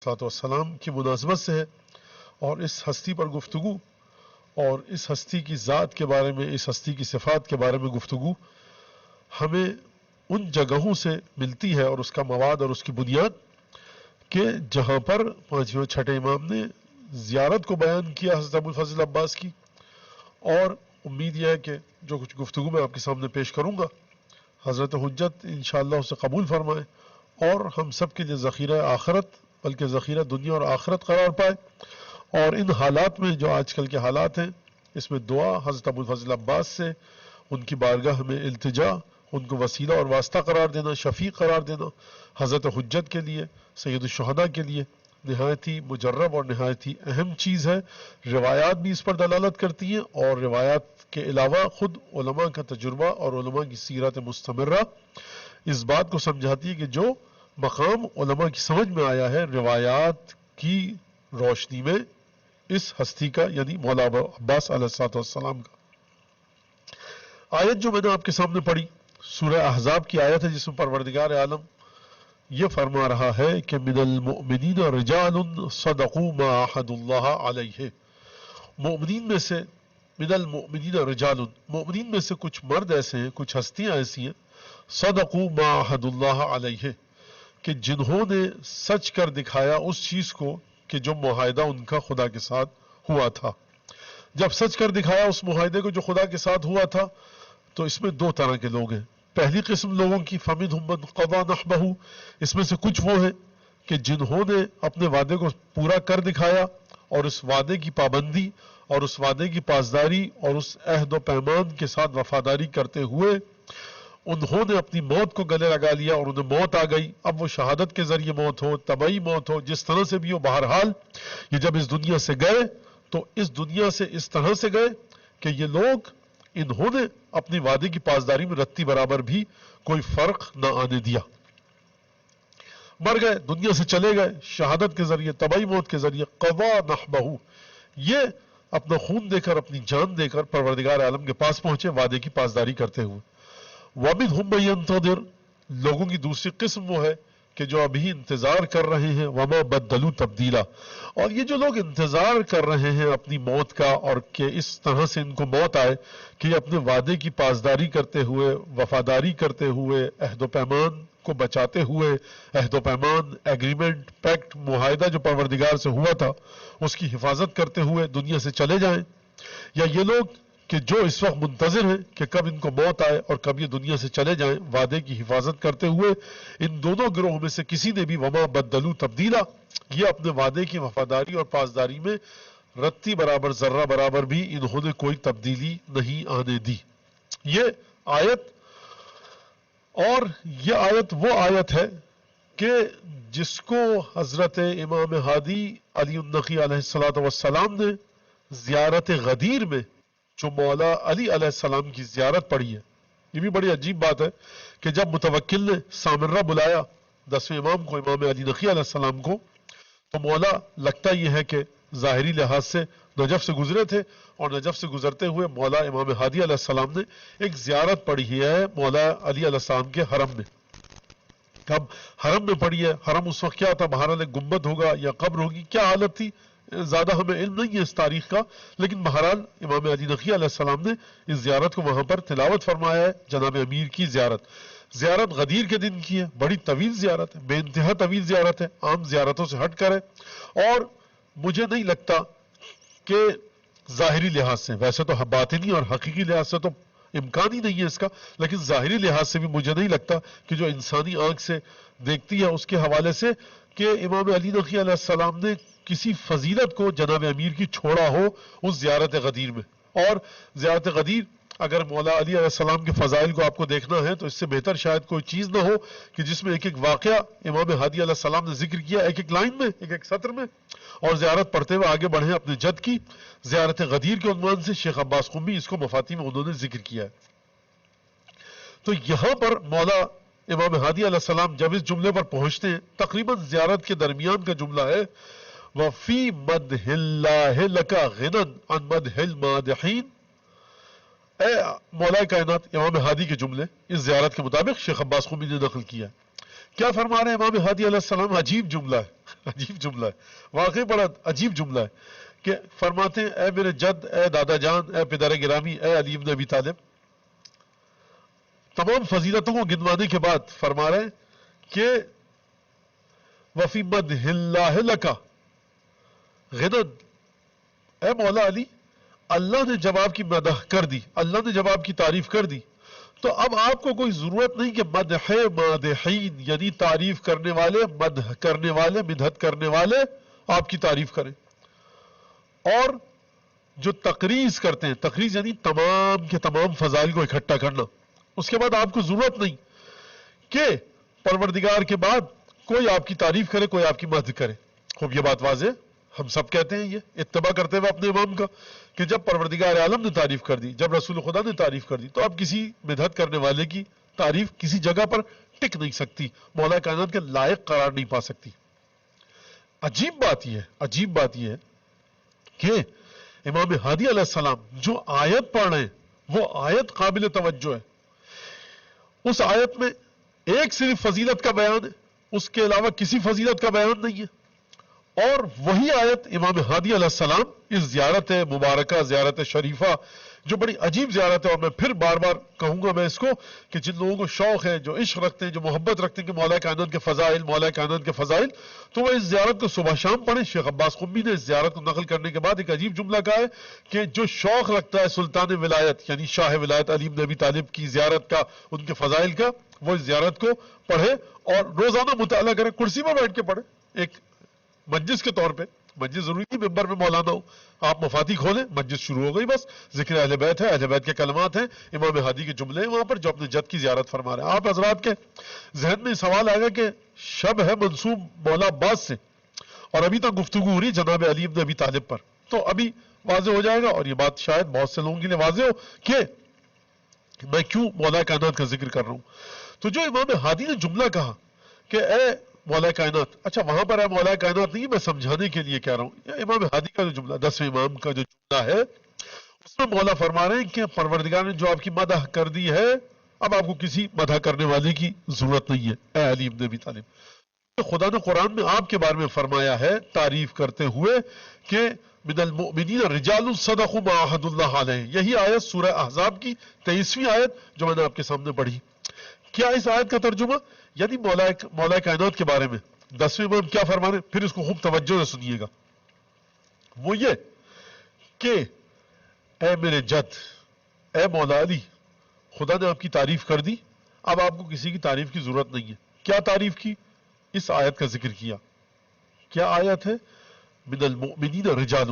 والسلام کی مناسبت سے ہے، اور اس ہستی پر گفتگو اور اس ہستی کی ذات کے بارے میں، اس ہستی کی صفات کے بارے میں گفتگو ہمیں ان جگہوں سے ملتی ہے اور اس کا مواد اور اس کی بنیاد کہ جہاں پر پانچویں چھٹے امام نے زیارت کو بیان کیا حضرت ابوالفضل عباس کی، اور امید یہ ہے کہ جو کچھ گفتگو میں آپ کے سامنے پیش کروں گا حضرت حجت انشاءاللہ اسے قبول فرمائے اور ہم سب کے لیے ذخیرہ آخرت بلکہ ذخیرہ دنیا اور آخرت قرار پائے۔ اور ان حالات میں جو آج کل کے حالات ہیں، اس میں دعا حضرت ابوالفضل عباس سے، ان کی بارگاہ میں التجا، ان کو وسیلہ اور واسطہ قرار دینا، شفیع قرار دینا حضرت حجت کے لیے، سید الشہداء کے لیے نہایت ہی مجرب اور نہایت ہی اہم چیز ہے۔ روایات بھی اس پر دلالت کرتی ہیں، اور روایات کے علاوہ خود علماء کا تجربہ اور علماء کی سیرت مستمرہ اس بات کو سمجھاتی ہے کہ جو مقام علماء کی سمجھ میں آیا ہے روایات کی روشنی میں اس ہستی کا، یعنی مولا عباس علیہ السلام کا۔ آیت جو میں نے آپ کے سامنے پڑھی سورہ احزاب کی آیت ہے، جس میں پروردگار عالم یہ فرما رہا ہے کہ من المؤمنین رجال صدقوا ما عاہدوا اللہ علیہ، مؤمنین میں سے، من المؤمنین رجال، مؤمنین میں سے کچھ مرد ایسے ہیں، کچھ ہستیاں ایسی ہیں، صدقوا ما عاہدوا اللہ علیہ، کہ جنہوں نے سچ کر دکھایا اس چیز کو کہ جو معاہدہ ان کا خدا کے ساتھ ہوا تھا۔ جب سچ کر دکھایا اس معاہدے کو جو خدا کے ساتھ ہوا تھا، تو اس میں دو طرح کے لوگ ہیں۔ پہلی قسم لوگوں کی فَمِنْهُمْ مَنْ قَضَى نَحْبَهُ، اس میں سے کچھ وہ ہیں کہ جنہوں نے اپنے وعدے کو پورا کر دکھایا اور اس وعدے کی پابندی اور اس وعدے کی پاسداری اور اس عہد و پیمان کے ساتھ وفاداری کرتے ہوئے انہوں نے اپنی موت کو گلے لگا لیا اور انہیں موت آ گئی۔ اب وہ شہادت کے ذریعے موت ہو، طبعی موت ہو، جس طرح سے بھی ہو، بہرحال یہ جب اس دنیا سے گئے تو اس دنیا سے اس طرح سے گئے کہ یہ لوگ، انہوں نے اپنی وعدے کی پاسداری میں رتی برابر بھی کوئی فرق نہ آنے دیا۔ مر گئے، دنیا سے چلے گئے، شہادت کے ذریعے، طبعی موت کے ذریعے، قضا نحبہ، یہ اپنا خون دے کر، اپنی جان دے کر پروردگار عالم کے پاس پہنچے وعدے کی پاسداری کرتے ہوئے۔ وَمِنْهُمْ مَن يَنْتَظِرُ، لوگوں کی دوسری قسم وہ ہے کہ جو ابھی انتظار کر رہے ہیں، وَمَا بَدَّلُوا تَبْدِيلًا، اور یہ جو لوگ انتظار کر رہے ہیں اپنی موت کا، اور کہ اس طرح سے ان کو موت آئے کہ یہ اپنے وعدے کی پاسداری کرتے ہوئے، وفاداری کرتے ہوئے، عہد و پیمان کو بچاتے ہوئے، عہد و پیمان، ایگریمنٹ، پیکٹ، معاہدہ جو پروردگار سے ہوا تھا اس کی حفاظت کرتے ہوئے دنیا سے چلے جائیں، یا یہ لوگ کہ جو اس وقت منتظر ہیں کہ کب ان کو موت آئے اور کب یہ دنیا سے چلے جائیں، وعدے کی حفاظت کرتے ہوئے، ان دونوں گروہ میں سے کسی نے بھی وما بدلو تبدیلا، یہ اپنے وعدے کی وفاداری اور پاسداری میں رتی برابر، ذرہ برابر بھی انہوں نے کوئی تبدیلی نہیں آنے دی۔ یہ آیت، اور یہ آیت وہ آیت ہے کہ جس کو حضرت امام ہادی علی النقی علیہ السلام نے زیارت غدیر میں جو مولا علی علیہ السلام کی زیارت پڑھی ہے۔ یہ بھی بڑی عجیب بات ہے کہ جب متوکل نے سامرہ بلایا 10ویں امام کو، امام علی نقی علیہ السلام کو، تو مولا لگتا یہ ہے کہ ظاہری لحاظ سے نجف سے گزرے تھے، اور نجف سے گزرتے ہوئے مولا امام ہادی علیہ السلام نے ایک زیارت پڑھی ہے مولا علی علیہ السلام کے حرم میں۔ کب حرم میں پڑھی ہے؟ حرم اس وقت کیا تھا؟ بہرحال ایک گنبد ہوگا یا قبر ہوگی، کیا حالت تھی زیادہ ہمیں علم نہیں ہے اس تاریخ کا، لیکن بہرحال امام علی نقی علیہ السلام نے اس زیارت کو وہاں پر تلاوت فرمایا ہے، جناب امیر کی زیارت۔ زیارت غدیر کے دن کی ہے، بڑی طویل زیارت ہے، بے انتہا طویل زیارت ہے، عام زیارتوں سے ہٹ کر ہے، اور مجھے نہیں لگتا کہ ظاہری لحاظ سے، ویسے تو باطنی اور حقیقی لحاظ سے تو امکان ہی نہیں ہے اس کا، لیکن ظاہری لحاظ سے بھی مجھے نہیں لگتا کہ جو انسانی آنکھ سے دیکھتی ہے اس کے حوالے سے کہ امام علی نقی علیہ السلام نے کسی فضیلت کو جناب امیر کی چھوڑا ہو اس زیارت غدیر میں۔ اور زیارت غدیر، اگر مولا علی علیہ السلام کے فضائل کو آپ کو دیکھنا ہے تو اس سے بہتر شاید کوئی چیز نہ ہو کہ جس میں ایک ایک واقعہ امام ہادی علیہ السلام نے ذکر کیا، ایک ایک لائن میں، ایک ایک سطر میں، اور زیارت پڑھتے ہوئے آگے بڑھیں اپنے جد کی۔ زیارت غدیر کے عنوان سے شیخ عباس قمی اس کو مفاتیح میں انہوں نے ذکر کیا ہے۔ تو یہاں پر مولا امام ہادی علیہ السلام جب اس جملے پر پہنچتے ہیں، تقریباً زیارت کے درمیان کا جملہ ہے، وَفِي مَدْحِ اللَّهِ لَكَ غِنًا عَنْ مَدْحِ الْمَادِحِينَ، اے مولا کائنات، امام ہادی کے جملے اس زیارت کے مطابق شیخ عباس قمی نے نقل کیا۔ کیا فرما رہے ہیں امام ہادی علیہ السلام؟ عجیب جملہ ہے، عجیب جملہ ہے، واقعی بڑا عجیب جملہ ہے کہ فرماتے ہیں اے میرے جد، اے دادا جان، اے پدر گرامی، اے علی بن ابی طالب، تمام فضیلتوں کو گنوانے کے بعد فرما رہے ہیں کہ وفی مدح اللہ لکا غنن، اے مولا علی، اللہ نے جب آپ کی مدح کر دی، اللہ نے جب آپ کی تعریف کر دی، تو اب آپ کو کوئی ضرورت نہیں کہ مدح مادحین یعنی تعریف کرنے والے، مدح کرنے والے، مدحت کرنے والے آپ کی تعریف کریں، اور جو تقریض کرتے ہیں، تقریض یعنی تمام کے تمام فضائل کو اکٹھا کرنا، اس کے بعد آپ کو ضرورت نہیں کہ پروردگار کے بعد کوئی آپ کی تعریف کرے، کوئی آپ کی مدح کرے۔ خوب یہ بات واضح، ہم سب کہتے ہیں یہ اتباع کرتے ہوئے اپنے امام کا، کہ جب پروردگار عالم نے تعریف کر دی، جب رسول خدا نے تعریف کر دی، تو اب کسی مدحت کرنے والے کی تعریف کسی جگہ پر ٹک نہیں سکتی، مولا کائنات کے لائق قرار نہیں پا سکتی۔ عجیب بات یہ ہے، عجیب بات یہ ہے کہ امام ہادی علیہ السلام جو آیت پڑھ رہے ہیں وہ آیت قابل توجہ ہے، اس آیت میں ایک صرف فضیلت کا بیان ہے، اس کے علاوہ کسی فضیلت کا بیان نہیں ہے، اور وہی آیت امام ہادی علیہ السلام اس زیارت مبارکہ، زیارت شریفہ جو بڑی عجیب زیارت ہے، اور میں پھر بار بار کہوں گا میں اس کو کہ جن لوگوں کو شوق ہے، جو عشق رکھتے ہیں، جو محبت رکھتے ہیں کہ مولا کائنات کے فضائل، مولا کائنات کے فضائل، تو وہ اس زیارت کو صبح شام پڑھیں۔ شیخ عباس قمی نے اس زیارت کو نقل کرنے کے بعد ایک عجیب جملہ کہا ہے کہ جو شوق رکھتا ہے سلطان ولایت یعنی شاہ ولایت علی بن ابی طالب کی زیارت کا، ان کے فضائل کا، وہ اس زیارت کو پڑھے اور روزانہ مطالعہ کرے، کرسی پر بیٹھ کے پڑھے، ایک مجلس کے طور پہ۔ مجلس ضروری نہیں ممبر میں مولانا ہو، آپ مفادی کھولیں، مجلس شروع ہو گئی، بس ذکر اہل بیت ہے، اہل بیت کے کلمات ہیں، امام ہادی کے جملے ہیں وہاں پر جو اپنے جد کی زیارت فرما رہے ہیں۔ آپ حضرات کے ذہن میں سوال آئے گا کہ شب ہے منسوب مولا عباس سے، اور ابھی تک گفتگو ہو رہی جناب علی بن ابی طالب پر، تو ابھی واضح ہو جائے گا، اور یہ بات شاید بہت سے لوگوں کے لیے واضح ہو کہ میں کیوں مولا کائنات کا ذکر کر رہا ہوں۔ تو جو امام ہادی نے جملہ کہا کہ اے مولا کائنات، اچھا وہاں پر اے مولا کائنات نہیں، میں سمجھانے کے لیے کہہ رہا ہوں، یہ امام ہادی کا جو جملہ، 10ویں امام کا جو جملہ ہے، اس میں مولا فرما رہے ہیں کہ پروردگار نے جو آپ کی مدح کر دی ہے، اب آپ کو کسی مدح کرنے والے کی ضرورت نہیں ہے، اے علی بن ابی طالب۔ خدا نے قرآن میں آپ کے بارے میں فرمایا ہے تعریف کرتے ہوئے کہ من المؤمنین رجال صدقوا ما عاہدوا اللہ علیہ، یہی آیت سورہ احزاب کی 23ویں آیت جو میں نے آپ کے سامنے پڑھی۔ کیا اس آیت کا ترجمہ؟ یعنی مولا کائنات کے بارے میں 10ویں امام کیا فرما رہے ہیں، پھر اس کو خوب توجہ سے سنیے گا، وہ یہ کہ اے میرے جد، اے مولا علی، خدا نے آپ کی تعریف کر دی، اب آپ کو کسی کی تعریف کی ضرورت نہیں ہے۔ کیا تعریف کی؟ اس آیت کا ذکر کیا۔ کیا آیت ہے؟ من المؤمنین رجال،